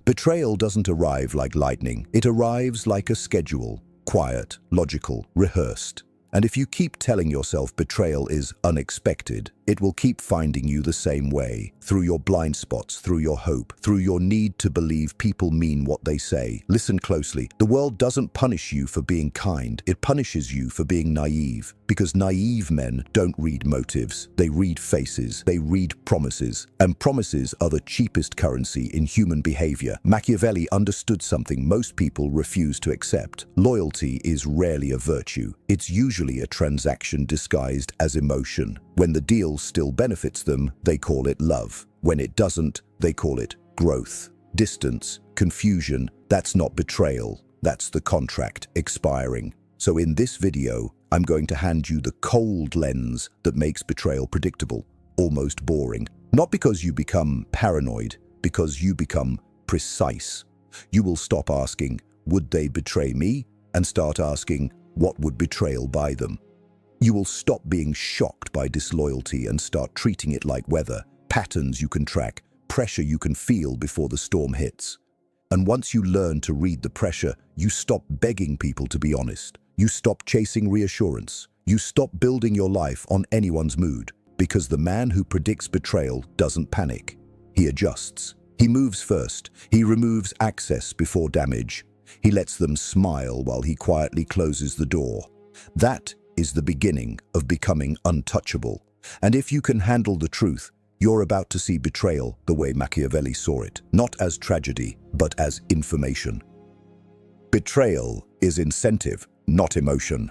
Betrayal doesn't arrive like lightning. It arrives like a schedule, quiet, logical, rehearsed. And if you keep telling yourself betrayal is unexpected, it will keep finding you the same way, through your blind spots, through your hope, through your need to believe people mean what they say. Listen closely. The world doesn't punish you for being kind. It punishes you for being naive. Because naive men don't read motives. They read faces. They read promises. And promises are the cheapest currency in human behavior. Machiavelli understood something most people refuse to accept. Loyalty is rarely a virtue. It's usually a transaction disguised as emotion. When the deal still benefits them, they call it love. When it doesn't, they call it growth. Distance, confusion, that's not betrayal. That's the contract expiring. So in this video, I'm going to hand you the cold lens that makes betrayal predictable, almost boring. Not because you become paranoid, because you become precise. You will stop asking, would they betray me? And start asking, what would betrayal buy them? You will stop being shocked by disloyalty and start treating it like weather, patterns you can track, pressure you can feel before the storm hits. And once you learn to read the pressure, you stop begging people to be honest. You stop chasing reassurance. You stop building your life on anyone's mood, because the man who predicts betrayal doesn't panic. He adjusts. He moves first. He removes access before damage. He lets them smile while he quietly closes the door. That is the beginning of becoming untouchable. And if you can handle the truth, you're about to see betrayal the way Machiavelli saw it, not as tragedy, but as information. Betrayal is incentive, not emotion.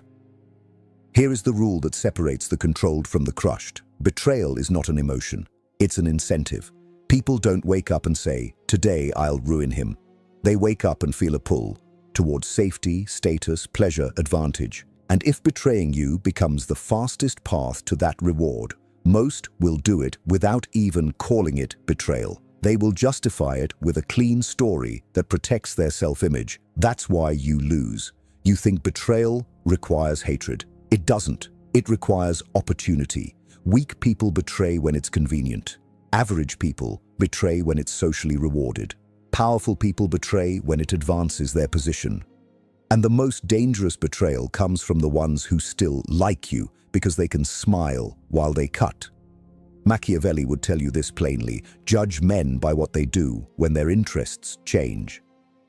Here is the rule that separates the controlled from the crushed. Betrayal is not an emotion. It's an incentive. People don't wake up and say, today I'll ruin him. They wake up and feel a pull towards safety, status, pleasure, advantage. And if betraying you becomes the fastest path to that reward, most will do it without even calling it betrayal. They will justify it with a clean story that protects their self-image. That's why you lose. You think betrayal requires hatred. It doesn't. It requires opportunity. Weak people betray when it's convenient. Average people betray when it's socially rewarded. Powerful people betray when it advances their position. And the most dangerous betrayal comes from the ones who still like you because they can smile while they cut. Machiavelli would tell you this plainly: judge men by what they do when their interests change.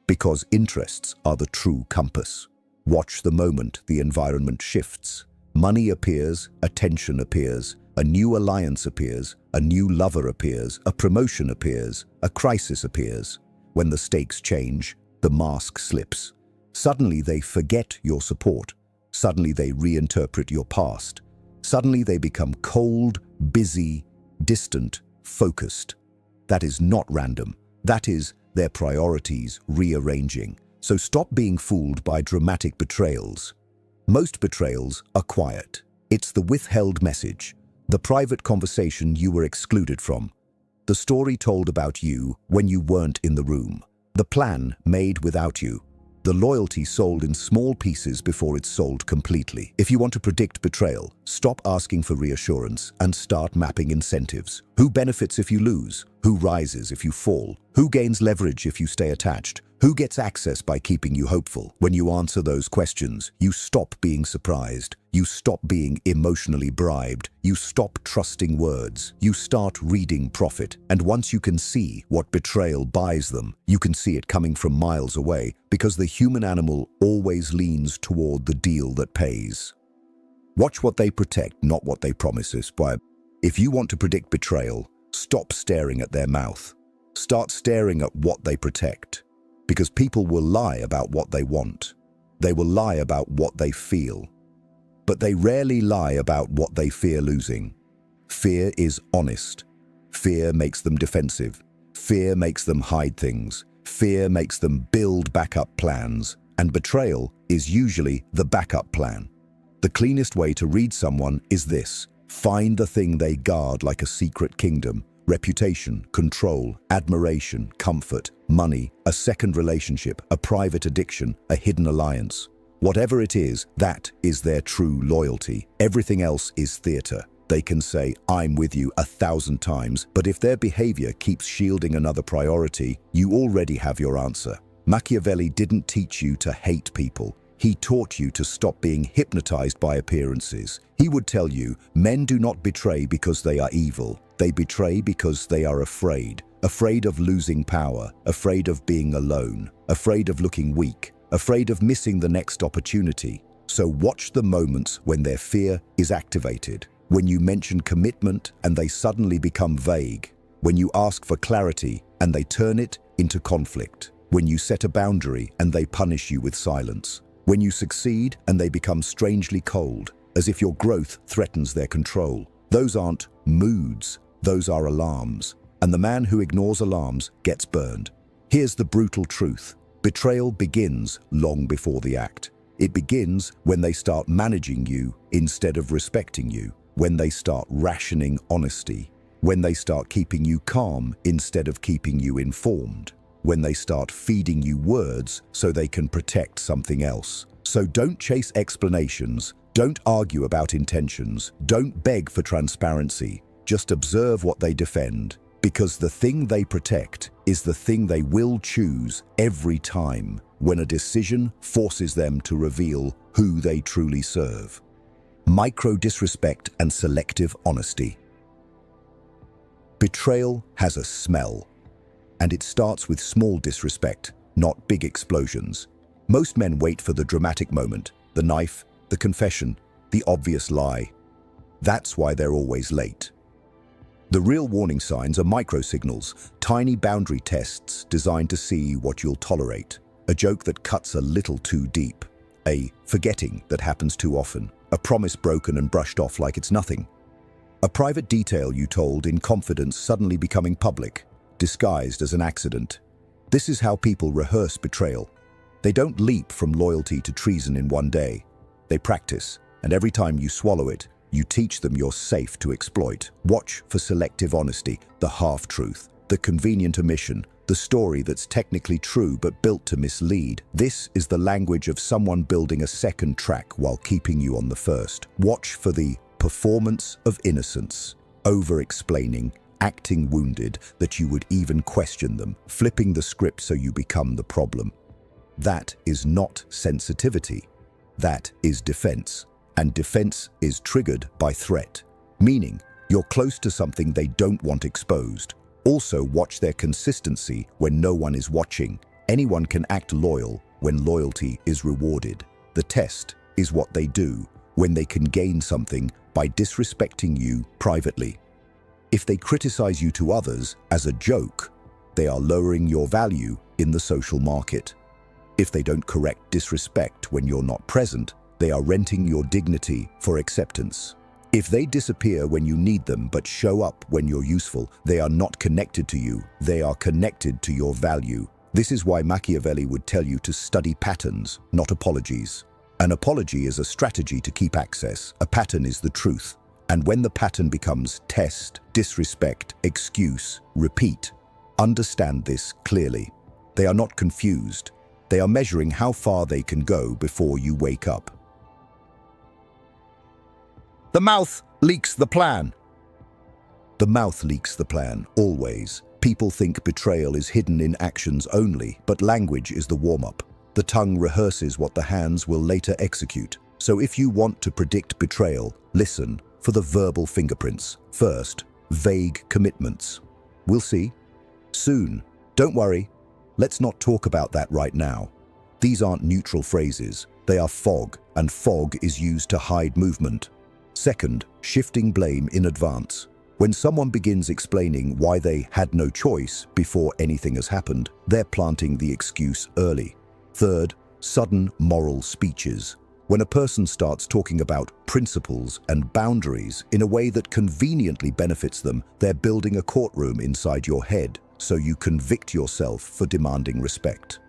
Because interests are the true compass. Watch the moment the environment shifts. Money appears, attention appears, a new alliance appears, a new lover appears, a promotion appears, a crisis appears. When the stakes change, the mask slips. Suddenly they forget your support. Suddenly they reinterpret your past. Suddenly they become cold, busy, distant, focused. That is not random. That is their priorities rearranging. So stop being fooled by dramatic betrayals. Most betrayals are quiet. It's the withheld message, the private conversation you were excluded from, the story told about you when you weren't in the room, the plan made without you, the loyalty sold in small pieces before it's sold completely. If you want to predict betrayal, stop asking for reassurance and start mapping incentives. Who benefits if you lose? Who rises if you fall? Who gains leverage if you stay attached? Who gets access by keeping you hopeful? When you answer those questions, you stop being surprised. You stop being emotionally bribed. You stop trusting words. You start reading profit. And once you can see what betrayal buys them, you can see it coming from miles away, because the human animal always leans toward the deal that pays. Watch what they protect, not what they promise us. If you want to predict betrayal, stop staring at their mouth. Start staring at what they protect. Because people will lie about what they want. They will lie about what they feel. But they rarely lie about what they fear losing. Fear is honest. Fear makes them defensive. Fear makes them hide things. Fear makes them build backup plans. And betrayal is usually the backup plan. The cleanest way to read someone is this: find the thing they guard like a secret kingdom. Reputation, control, admiration, comfort, money, a second relationship, a private addiction, a hidden alliance. Whatever it is, that is their true loyalty. Everything else is theater. They can say, "I'm with you" 1,000 times, but if their behavior keeps shielding another priority, you already have your answer. Machiavelli didn't teach you to hate people. He taught you to stop being hypnotized by appearances. He would tell you, men do not betray because they are evil. They betray because they are afraid. Afraid of losing power, afraid of being alone, afraid of looking weak, afraid of missing the next opportunity. So watch the moments when their fear is activated. When you mention commitment and they suddenly become vague. When you ask for clarity and they turn it into conflict. When you set a boundary and they punish you with silence. When you succeed and they become strangely cold, as if your growth threatens their control. Those aren't moods, those are alarms. And the man who ignores alarms gets burned. Here's the brutal truth. Betrayal begins long before the act. It begins when they start managing you instead of respecting you. When they start rationing honesty. When they start keeping you calm instead of keeping you informed. When they start feeding you words so they can protect something else. So don't chase explanations, don't argue about intentions, don't beg for transparency, just observe what they defend, because the thing they protect is the thing they will choose every time when a decision forces them to reveal who they truly serve. Micro-disrespect and selective honesty. Betrayal has a smell. And it starts with small disrespect, not big explosions. Most men wait for the dramatic moment, the knife, the confession, the obvious lie. That's why they're always late. The real warning signs are micro-signals, tiny boundary tests designed to see what you'll tolerate. A joke that cuts a little too deep. A forgetting that happens too often. A promise broken and brushed off like it's nothing. A private detail you told in confidence suddenly becoming public. Disguised as an accident. This is how people rehearse betrayal. They don't leap from loyalty to treason in one day. They practice, and every time you swallow it, you teach them you're safe to exploit. Watch for selective honesty, the half-truth, the convenient omission, the story that's technically true but built to mislead. This is the language of someone building a second track while keeping you on the first. Watch for the performance of innocence, over-explaining, acting wounded that you would even question them, flipping the script so you become the problem. That is not sensitivity. That is defense. And defense is triggered by threat, meaning you're close to something they don't want exposed. Also, watch their consistency when no one is watching. Anyone can act loyal when loyalty is rewarded. The test is what they do when they can gain something by disrespecting you privately. If they criticize you to others as a joke, they are lowering your value in the social market. If they don't correct disrespect when you're not present, they are renting your dignity for acceptance. If they disappear when you need them but show up when you're useful, they are not connected to you, they are connected to your value. This is why Machiavelli would tell you to study patterns, not apologies. An apology is a strategy to keep access, a pattern is the truth. And when the pattern becomes test, disrespect, excuse, repeat, understand this clearly. They are not confused. They are measuring how far they can go before you wake up. The mouth leaks the plan. The mouth leaks the plan, always. People think betrayal is hidden in actions only, but language is the warm-up. The tongue rehearses what the hands will later execute. So if you want to predict betrayal, listen for the verbal fingerprints. First, vague commitments. We'll see. Soon. Don't worry. Let's not talk about that right now. These aren't neutral phrases. They are fog, and fog is used to hide movement. Second, shifting blame in advance. When someone begins explaining why they had no choice before anything has happened, they're planting the excuse early. Third, sudden moral speeches. When a person starts talking about principles and boundaries in a way that conveniently benefits them, they're building a courtroom inside your head, so you convict yourself for demanding respect.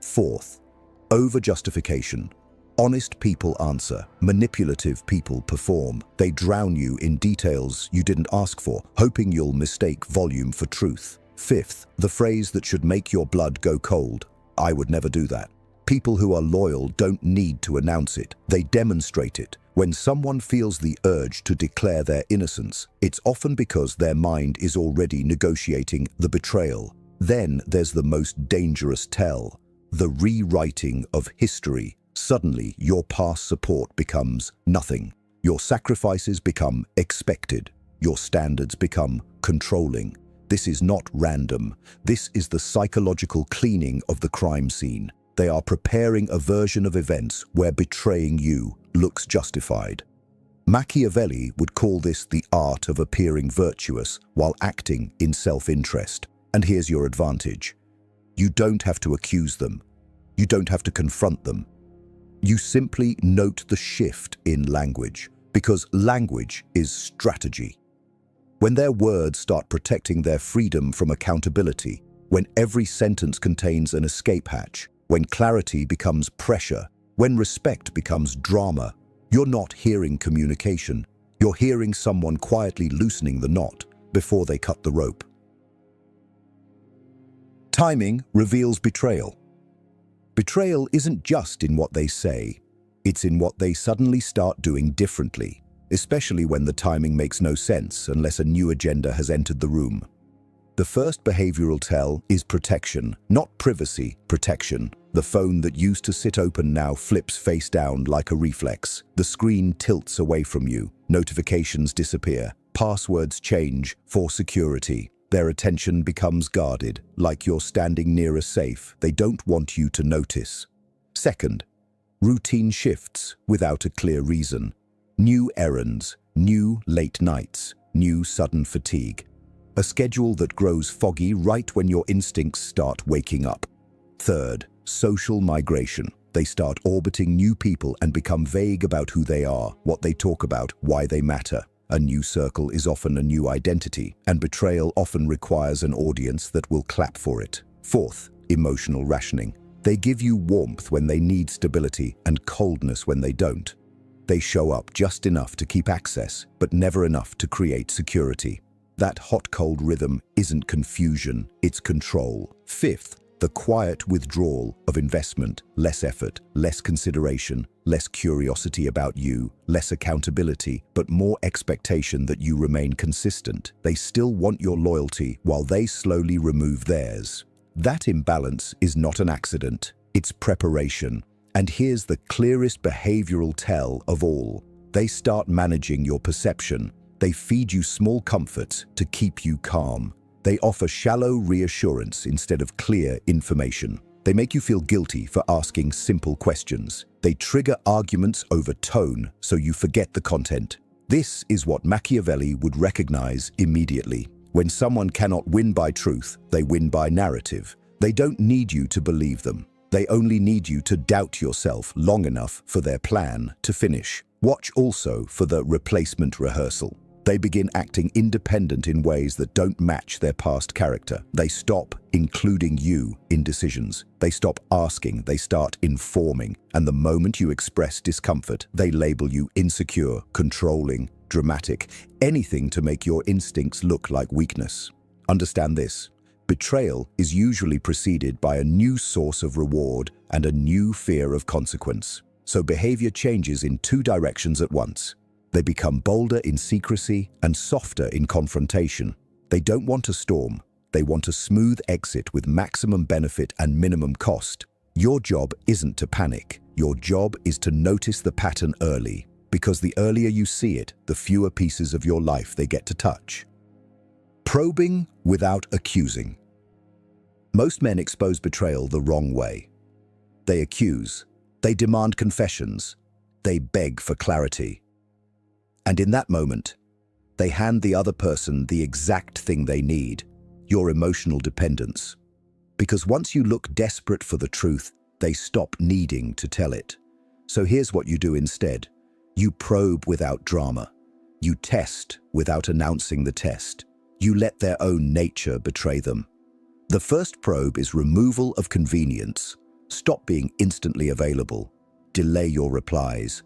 Fourth, over-justification. Honest people answer, manipulative people perform. They drown you in details you didn't ask for, hoping you'll mistake volume for truth. Fifth, the phrase that should make your blood go cold. I would never do that. People who are loyal don't need to announce it. They demonstrate it. When someone feels the urge to declare their innocence, it's often because their mind is already negotiating the betrayal. Then there's the most dangerous tell, the rewriting of history. Suddenly, your past support becomes nothing. Your sacrifices become expected. Your standards become controlling. This is not random. This is the psychological cleaning of the crime scene. They are preparing a version of events where betraying you looks justified. Machiavelli would call this the art of appearing virtuous while acting in self-interest. And here's your advantage. You don't have to accuse them. You don't have to confront them. You simply note the shift in language, because language is strategy. When their words start protecting their freedom from accountability, when every sentence contains an escape hatch, when clarity becomes pressure, when respect becomes drama, you're not hearing communication. You're hearing someone quietly loosening the knot before they cut the rope. Timing reveals betrayal. Betrayal isn't just in what they say, it's in what they suddenly start doing differently, especially when the timing makes no sense unless a new agenda has entered the room. The first behavioral tell is protection, not privacy, protection. The phone that used to sit open now flips face down like a reflex. The screen tilts away from you. Notifications disappear. Passwords change for security. Their attention becomes guarded, like you're standing near a safe they don't want you to notice. Second, routine shifts without a clear reason. New errands, new late nights, new sudden fatigue. A schedule that grows foggy right when your instincts start waking up. Third, social migration. They start orbiting new people and become vague about who they are, what they talk about, why they matter. A new circle is often a new identity, and betrayal often requires an audience that will clap for it. Fourth, emotional rationing. They give you warmth when they need stability and coldness when they don't. They show up just enough to keep access, but never enough to create security. That hot-cold rhythm isn't confusion, it's control. Fifth, the quiet withdrawal of investment, less effort, less consideration, less curiosity about you, less accountability, but more expectation that you remain consistent. They still want your loyalty while they slowly remove theirs. That imbalance is not an accident, it's preparation. And here's the clearest behavioral tell of all. They start managing your perception. They feed you small comforts to keep you calm. They offer shallow reassurance instead of clear information. They make you feel guilty for asking simple questions. They trigger arguments over tone so you forget the content. This is what Machiavelli would recognize immediately. When someone cannot win by truth, they win by narrative. They don't need you to believe them. They only need you to doubt yourself long enough for their plan to finish. Watch also for the replacement rehearsal. They begin acting independent in ways that don't match their past character. They stop including you in decisions. They stop asking, they start informing. And the moment you express discomfort, they label you insecure, controlling, dramatic, anything to make your instincts look like weakness. Understand this. Betrayal is usually preceded by a new source of reward and a new fear of consequence. So behavior changes in two directions at once. They become bolder in secrecy and softer in confrontation. They don't want a storm. They want a smooth exit with maximum benefit and minimum cost. Your job isn't to panic. Your job is to notice the pattern early, because the earlier you see it, the fewer pieces of your life they get to touch. Probing without accusing. Most men expose betrayal the wrong way. They accuse. They demand confessions. They beg for clarity. And in that moment, they hand the other person the exact thing they need, your emotional dependence. Because once you look desperate for the truth, they stop needing to tell it. So here's what you do instead. You probe without drama. You test without announcing the test. You let their own nature betray them. The first probe is removal of convenience. Stop being instantly available. Delay your replies.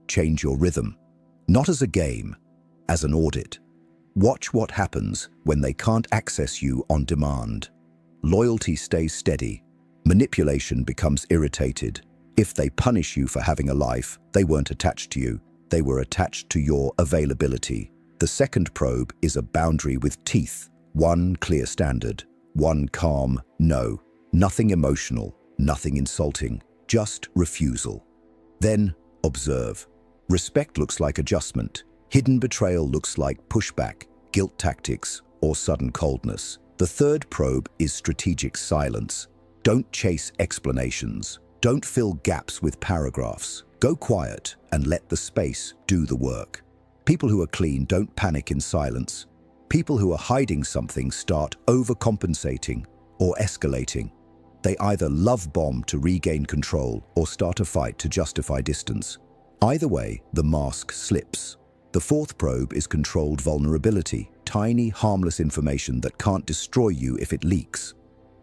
Change your rhythm. Not as a game, as an audit. Watch what happens when they can't access you on demand. Loyalty stays steady. Manipulation becomes irritated. If they punish you for having a life, they weren't attached to you. They were attached to your availability. The second probe is a boundary with teeth. One clear standard, one calm no. Nothing emotional, nothing insulting, just refusal. Then observe. Respect looks like adjustment. Hidden betrayal looks like pushback, guilt tactics, or sudden coldness. The third probe is strategic silence. Don't chase explanations. Don't fill gaps with paragraphs. Go quiet and let the space do the work. People who are clean don't panic in silence. People who are hiding something start overcompensating or escalating. They either love bomb to regain control or start a fight to justify distance. Either way, the mask slips. The fourth probe is controlled vulnerability, tiny, harmless information that can't destroy you if it leaks.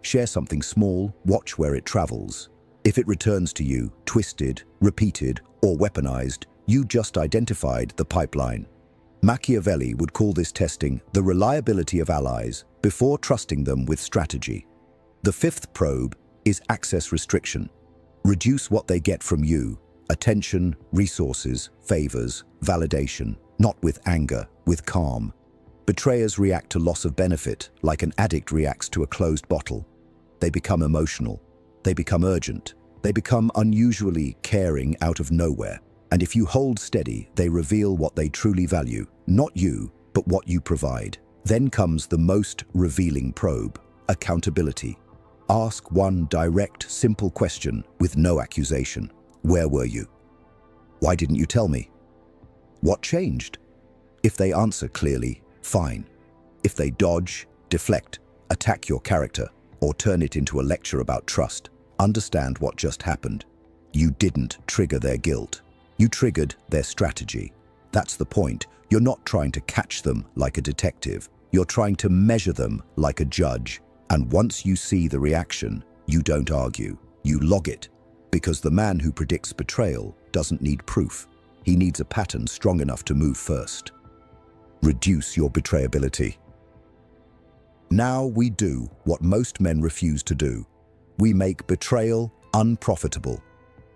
Share something small, watch where it travels. If it returns to you, twisted, repeated, or weaponized, you just identified the pipeline. Machiavelli would call this testing the reliability of allies before trusting them with strategy. The fifth probe is access restriction. Reduce what they get from you: attention, resources, favors, validation, not with anger, with calm. Betrayers react to loss of benefit like an addict reacts to a closed bottle. They become emotional. They become urgent. They become unusually caring out of nowhere. And if you hold steady, they reveal what they truly value, not you, but what you provide. Then comes the most revealing probe: accountability. Ask one direct, simple question with no accusation. Where were you? Why didn't you tell me? What changed? If they answer clearly, fine. If they dodge, deflect, attack your character, or turn it into a lecture about trust, understand what just happened. You didn't trigger their guilt. You triggered their strategy. That's the point. You're not trying to catch them like a detective. You're trying to measure them like a judge. And once you see the reaction, you don't argue. You log it. Because the man who predicts betrayal doesn't need proof. He needs a pattern strong enough to move first. Reduce your betrayability. Now we do what most men refuse to do. We make betrayal unprofitable.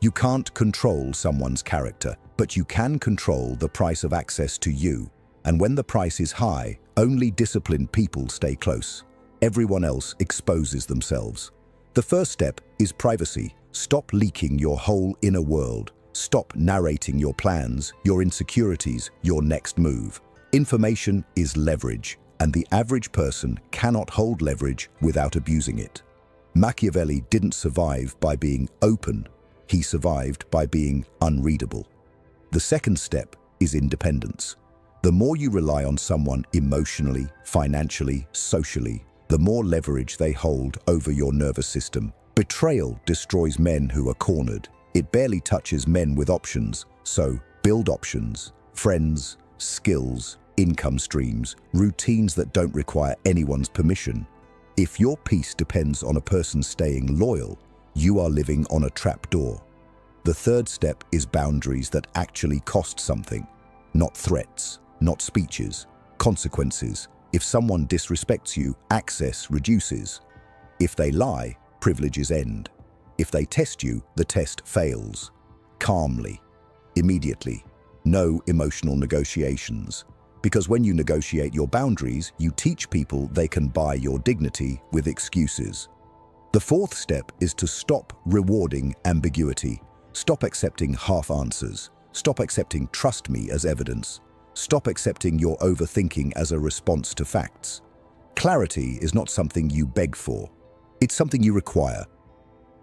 You can't control someone's character, but you can control the price of access to you. And when the price is high, only disciplined people stay close. Everyone else exposes themselves. The first step is privacy. Stop leaking your whole inner world. Stop narrating your plans, your insecurities, your next move. Information is leverage, and the average person cannot hold leverage without abusing it. Machiavelli didn't survive by being open. He survived by being unreadable. The second step is independence. The more you rely on someone emotionally, financially, socially, the more leverage they hold over your nervous system. Betrayal destroys men who are cornered. It barely touches men with options. So build options, friends, skills, income streams, routines that don't require anyone's permission. If your peace depends on a person staying loyal, you are living on a trapdoor. The third step is boundaries that actually cost something. Not threats, not speeches, consequences. If someone disrespects you, access reduces. If they lie, privileges end. If they test you, the test fails. Calmly, immediately. No emotional negotiations. Because when you negotiate your boundaries, you teach people they can buy your dignity with excuses. The fourth step is to stop rewarding ambiguity. Stop accepting half answers. Stop accepting "trust me" as evidence. Stop accepting your overthinking as a response to facts. Clarity is not something you beg for. It's something you require.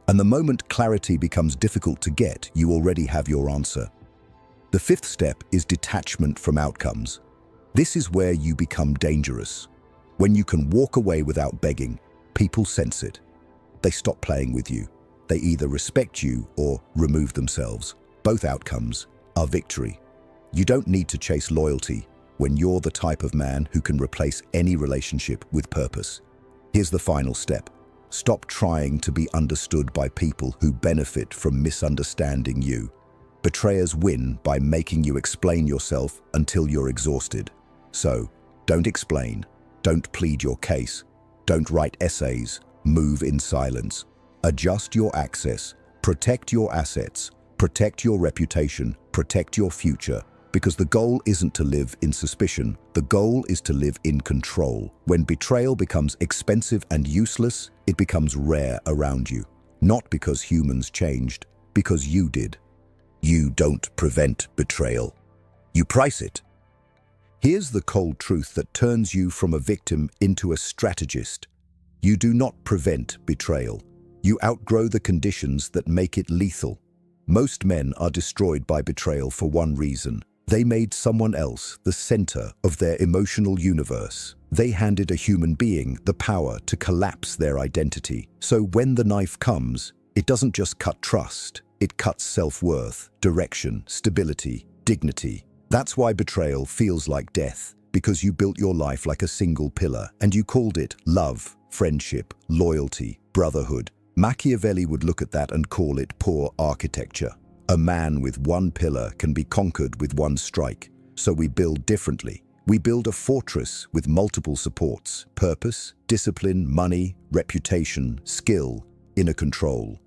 And the moment clarity becomes difficult to get, you already have your answer. The fifth step is detachment from outcomes. This is where you become dangerous. When you can walk away without begging, people sense it. They stop playing with you. They either respect you or remove themselves. Both outcomes are victory. You don't need to chase loyalty when you're the type of man who can replace any relationship with purpose. Here's the final step. Stop trying to be understood by people who benefit from misunderstanding you. Betrayers win by making you explain yourself until you're exhausted. So, don't explain. Don't plead your case. Don't write essays. Move in silence. Adjust your access. Protect your assets. Protect your reputation. Protect your future. Because the goal isn't to live in suspicion. The goal is to live in control. When betrayal becomes expensive and useless, it becomes rare around you. Not because humans changed, because you did. You don't prevent betrayal. You price it. Here's the cold truth that turns you from a victim into a strategist. You do not prevent betrayal. You outgrow the conditions that make it lethal. Most men are destroyed by betrayal for one reason. They made someone else the center of their emotional universe. They handed a human being the power to collapse their identity. So when the knife comes, it doesn't just cut trust. It cuts self-worth, direction, stability, dignity. That's why betrayal feels like death, because you built your life like a single pillar, and you called it love, friendship, loyalty, brotherhood. Machiavelli would look at that and call it poor architecture. A man with one pillar can be conquered with one strike. So we build differently. We build a fortress with multiple supports: purpose, discipline, money, reputation, skill, inner control.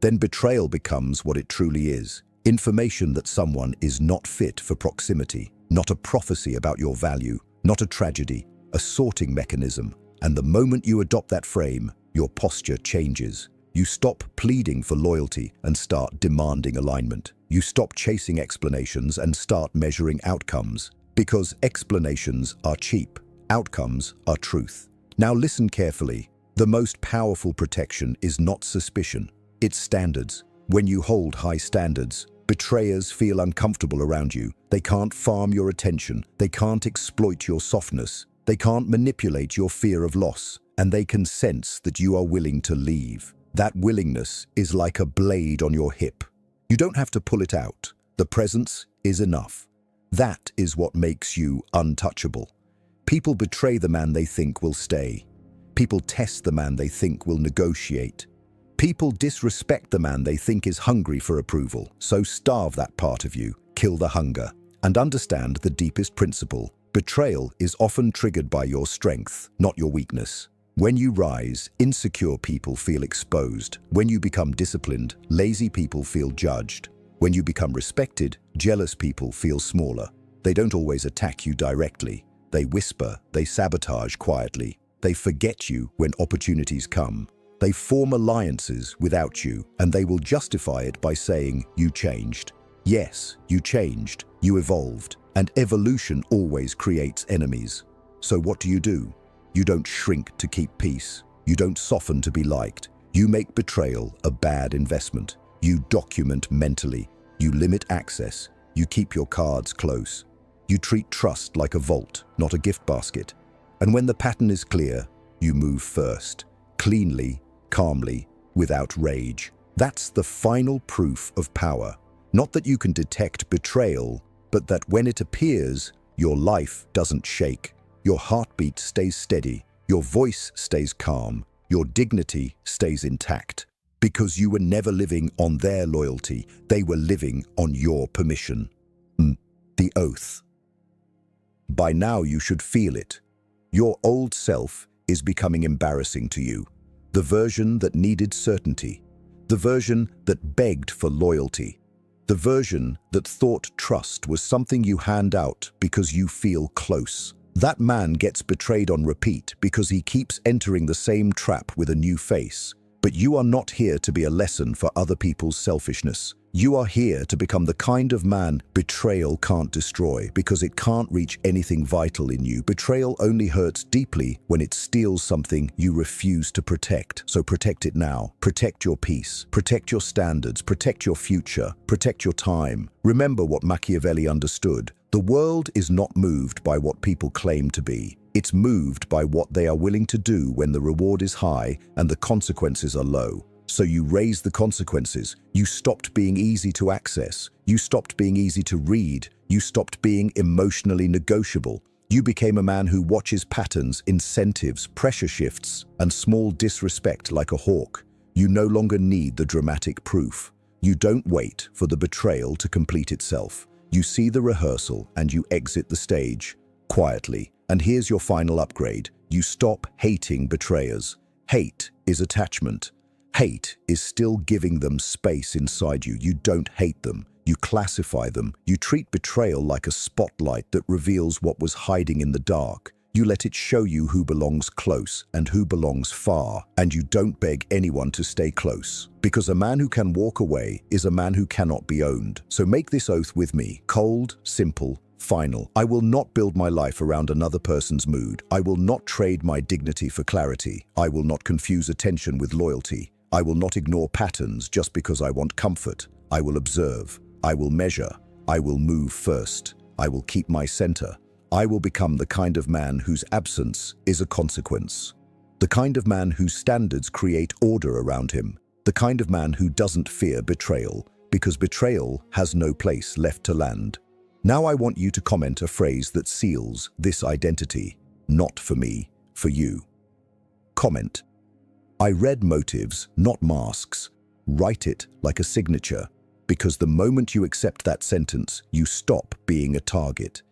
Then betrayal becomes what it truly is: information that someone is not fit for proximity, not a prophecy about your value, not a tragedy, a sorting mechanism. And the moment you adopt that frame, your posture changes. You stop pleading for loyalty and start demanding alignment. You stop chasing explanations and start measuring outcomes. Because explanations are cheap, outcomes are truth. Now listen carefully. The most powerful protection is not suspicion, it's standards. When you hold high standards, betrayers feel uncomfortable around you. They can't farm your attention. They can't exploit your softness. They can't manipulate your fear of loss. And they can sense that you are willing to leave. That willingness is like a blade on your hip. You don't have to pull it out. The presence is enough. That is what makes you untouchable. People betray the man they think will stay. People test the man they think will negotiate. People disrespect the man they think is hungry for approval. So starve that part of you, kill the hunger, and understand the deepest principle. Betrayal is often triggered by your strength, not your weakness. When you rise, insecure people feel exposed. When you become disciplined, lazy people feel judged. When you become respected, jealous people feel smaller. They don't always attack you directly. They whisper, they sabotage quietly. They forget you when opportunities come. They form alliances without you, and they will justify it by saying, you changed. Yes, you changed, you evolved, and evolution always creates enemies. So what do? You don't shrink to keep peace. You don't soften to be liked. You make betrayal a bad investment. You document mentally. You limit access. You keep your cards close. You treat trust like a vault, not a gift basket. And when the pattern is clear, you move first, cleanly, calmly, without rage. That's the final proof of power. Not that you can detect betrayal, but that when it appears, your life doesn't shake. Your heartbeat stays steady, your voice stays calm, your dignity stays intact. Because you were never living on their loyalty, they were living on your permission. The oath. By now you should feel it. Your old self is becoming embarrassing to you. The version that needed certainty. The version that begged for loyalty. The version that thought trust was something you hand out because you feel close. That man gets betrayed on repeat because he keeps entering the same trap with a new face. But you are not here to be a lesson for other people's selfishness. You are here to become the kind of man betrayal can't destroy because it can't reach anything vital in you. Betrayal only hurts deeply when it steals something you refuse to protect. So protect it now. Protect your peace. Protect your standards. Protect your future. Protect your time. Remember what Machiavelli understood. The world is not moved by what people claim to be. It's moved by what they are willing to do when the reward is high and the consequences are low. So you raise the consequences. You stopped being easy to access. You stopped being easy to read. You stopped being emotionally negotiable. You became a man who watches patterns, incentives, pressure shifts, and small disrespect like a hawk. You no longer need the dramatic proof. You don't wait for the betrayal to complete itself. You see the rehearsal and you exit the stage quietly. And here's your final upgrade. You stop hating betrayers. Hate is attachment. Hate is still giving them space inside you. You don't hate them. You classify them. You treat betrayal like a spotlight that reveals what was hiding in the dark. You let it show you who belongs close and who belongs far, and you don't beg anyone to stay close. Because a man who can walk away is a man who cannot be owned. So make this oath with me. Cold, simple, final. I will not build my life around another person's mood. I will not trade my dignity for clarity. I will not confuse attention with loyalty. I will not ignore patterns just because I want comfort. I will observe. I will measure. I will move first. I will keep my center. I will become the kind of man whose absence is a consequence. The kind of man whose standards create order around him. The kind of man who doesn't fear betrayal, because betrayal has no place left to land. Now I want you to comment a phrase that seals this identity. Not for me, for you. Comment. I read motives, not masks. Write it like a signature, because the moment you accept that sentence, you stop being a target.